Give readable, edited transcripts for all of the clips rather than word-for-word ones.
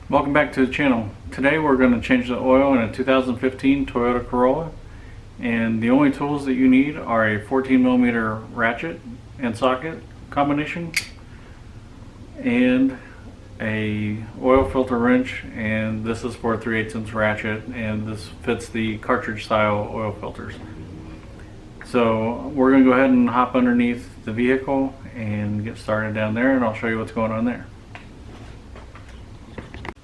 Welcome back to the channel. Today we're going to change the oil in a 2015 Toyota Corolla, and the only tools that you need are a 14mm ratchet and socket combination and a oil filter wrench, and this is for a 3/8" ratchet, and this fits the cartridge style oil filters. So we're going to go ahead and hop underneath the vehicle and get started down there, and I'll show you what's going on there.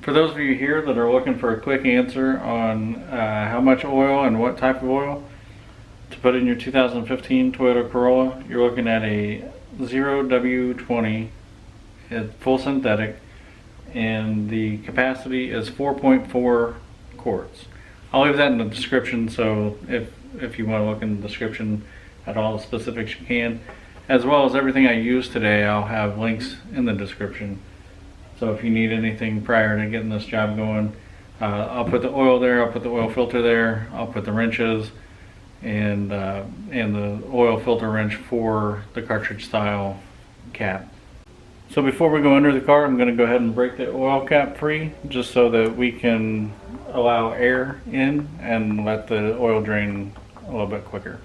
For those of you here that are looking for a quick answer on how much oil and what type of oil to put in your 2015 Toyota Corolla, you're looking at a 0W20 full synthetic, and the capacity is 4.4 quarts. I'll leave that in the description, so if you want to look in the description at all the specifics you can, as well as everything I use today. I'll have links in the description. So if you need anything prior to getting this job going, I'll put the oil there, I'll put the oil filter there, I'll put the wrenches and the oil filter wrench for the cartridge style cap. So before we go under the car, I'm going to go ahead and break the oil cap free, just so that we can allow air in and let the oil drain a little bit quicker.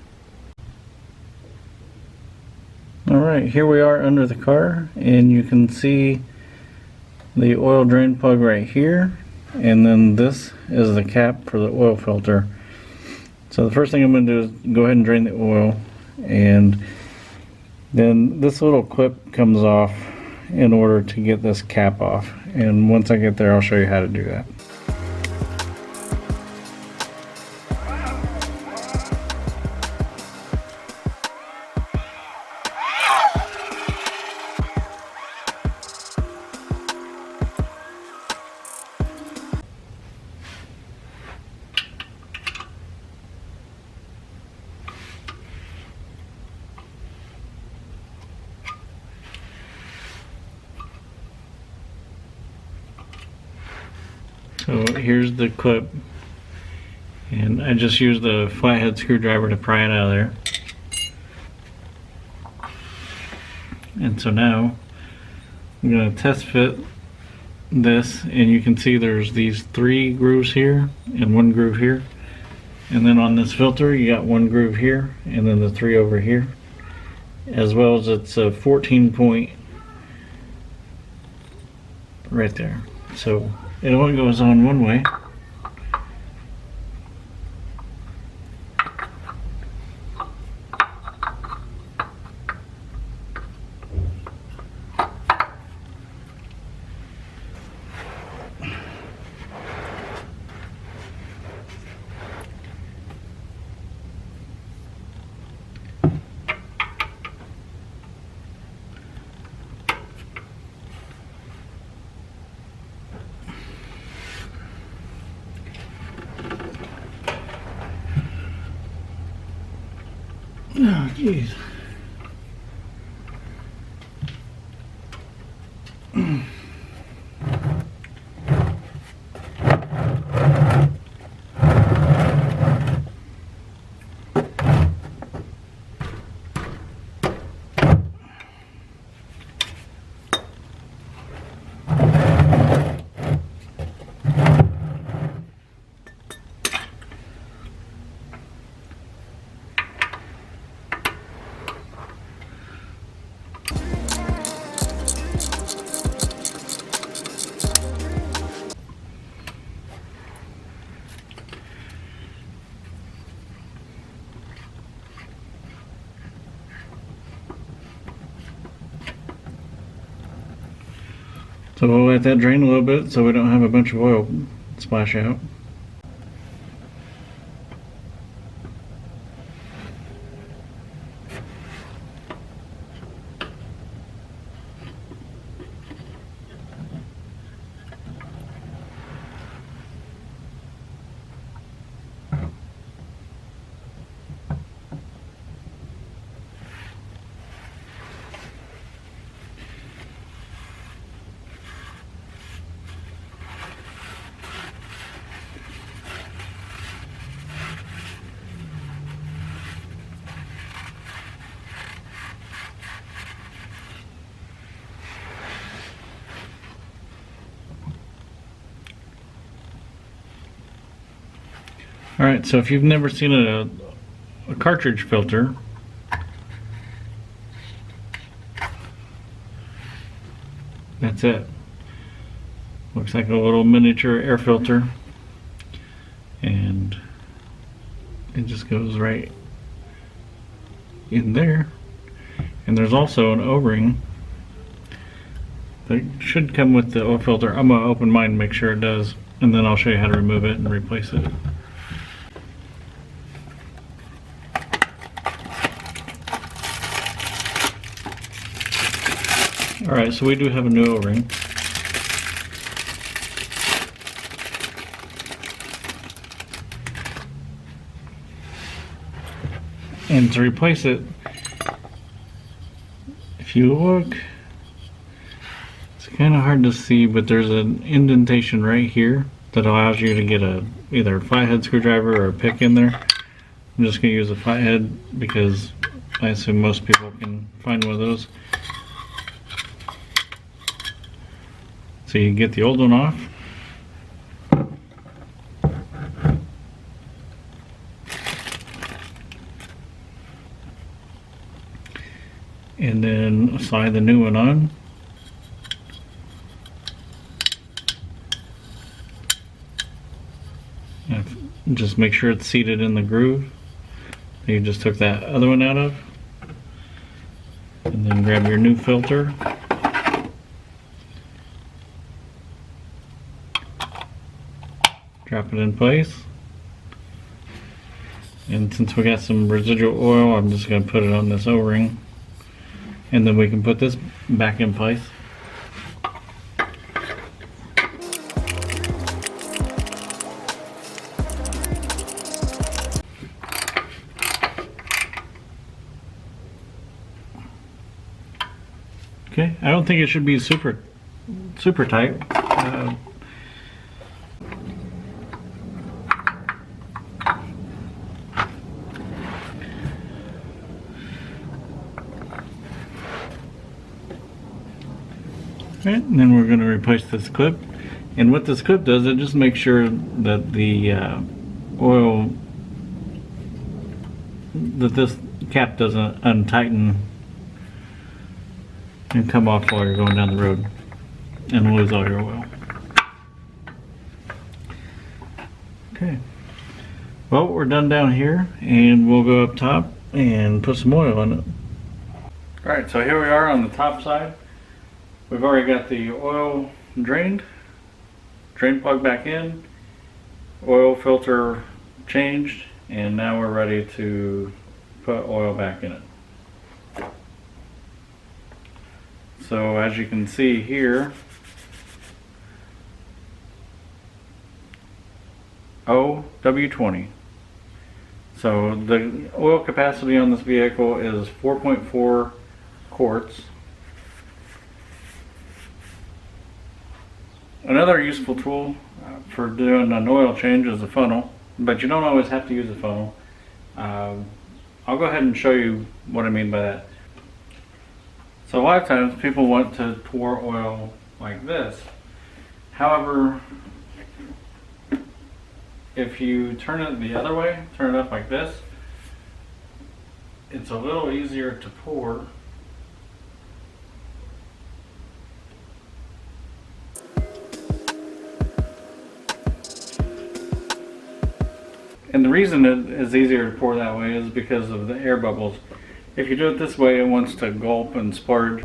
Alright, here we are under the car, and you can see the oil drain plug right here, and then this is the cap for the oil filter. So the first thing I'm going to do is go ahead and drain the oil, and then this little clip comes off in order to get this cap off, and once I get there I'll show you how to do that. So here's the clip, and I just used a flathead screwdriver to pry it out of there. And so now I'm going to test fit this, and you can see there's these 3 grooves here and 1 groove here, and then on this filter you got 1 groove here and then the 3 over here, as well as it's a 14 point right there. So it only goes on one way. Oh, jeez. So we'll let that drain a little bit so we don't have a bunch of oil splash out. Alright, so if you've never seen a cartridge filter, that's it. Looks like a little miniature air filter, and it just goes right in there. And there's also an O-ring that should come with the oil filter. I'm gonna open mine and make sure it does, and then I'll show you how to remove it and replace it. Alright, so we do have a new O-ring. And to replace it, if you look, it's kind of hard to see, but there's an indentation right here that allows you to get either a flathead screwdriver or a pick in there. I'm just going to use a flathead because I assume most people can find one of those. So you get the old one off. And then slide the new one on. And just make sure it's seated in the groove that you just took that other one out of. And then grab your new filter. Drop it in place. And since we got some residual oil, I'm just going to put it on this O-ring. And then we can put this back in place. Okay, I don't think it should be super tight. Okay, and then we're going to replace this clip. And what this clip does, it just makes sure that the oil, that this cap doesn't untighten and come off while you're going down the road and lose all your oil. Okay, well, we're done down here, and we'll go up top and put some oil in it. Alright, so here we are on the top side. We've already got the oil drained, drain plug back in, oil filter changed, and now we're ready to put oil back in it. So as you can see here, OW20. So the oil capacity on this vehicle is 4.4 quarts. Another useful tool for doing an oil change is a funnel, but you don't always have to use a funnel. I'll go ahead and show you what I mean by that. So a lot of times people want to pour oil like this. However, if you turn it the other way, turn it up like this, it's a little easier to pour. And the reason it is easier to pour that way is because of the air bubbles. If you do it this way, it wants to gulp and splurge.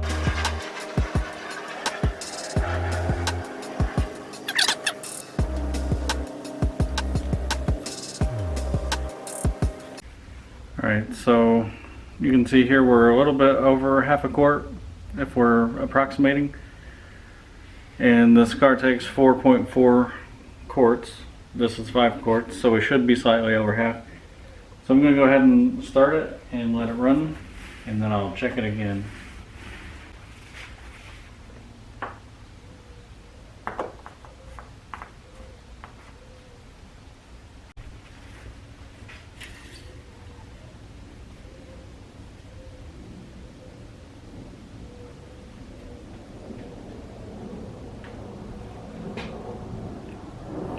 Alright, so you can see here we're a little bit over half a quart if we're approximating. And this car takes 4.4 quarts. This is 5 quarts, so we should be slightly over half. So I'm going to go ahead and start it and let it run, and then I'll check it again.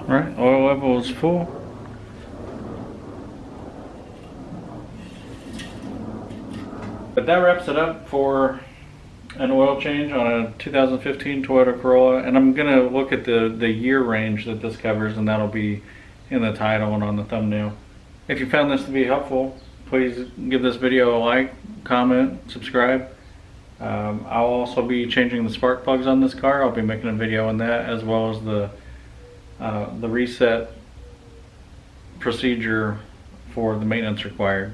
Alright, oil level is full. But that wraps it up for an oil change on a 2015 Toyota Corolla, and I'm gonna look at the year range that this covers, and that'll be in the title and on the thumbnail. If you found this to be helpful, please give this video a like, comment, subscribe. I'll also be changing the spark plugs on this car. I'll be making a video on that, as well as the reset procedure for the maintenance required.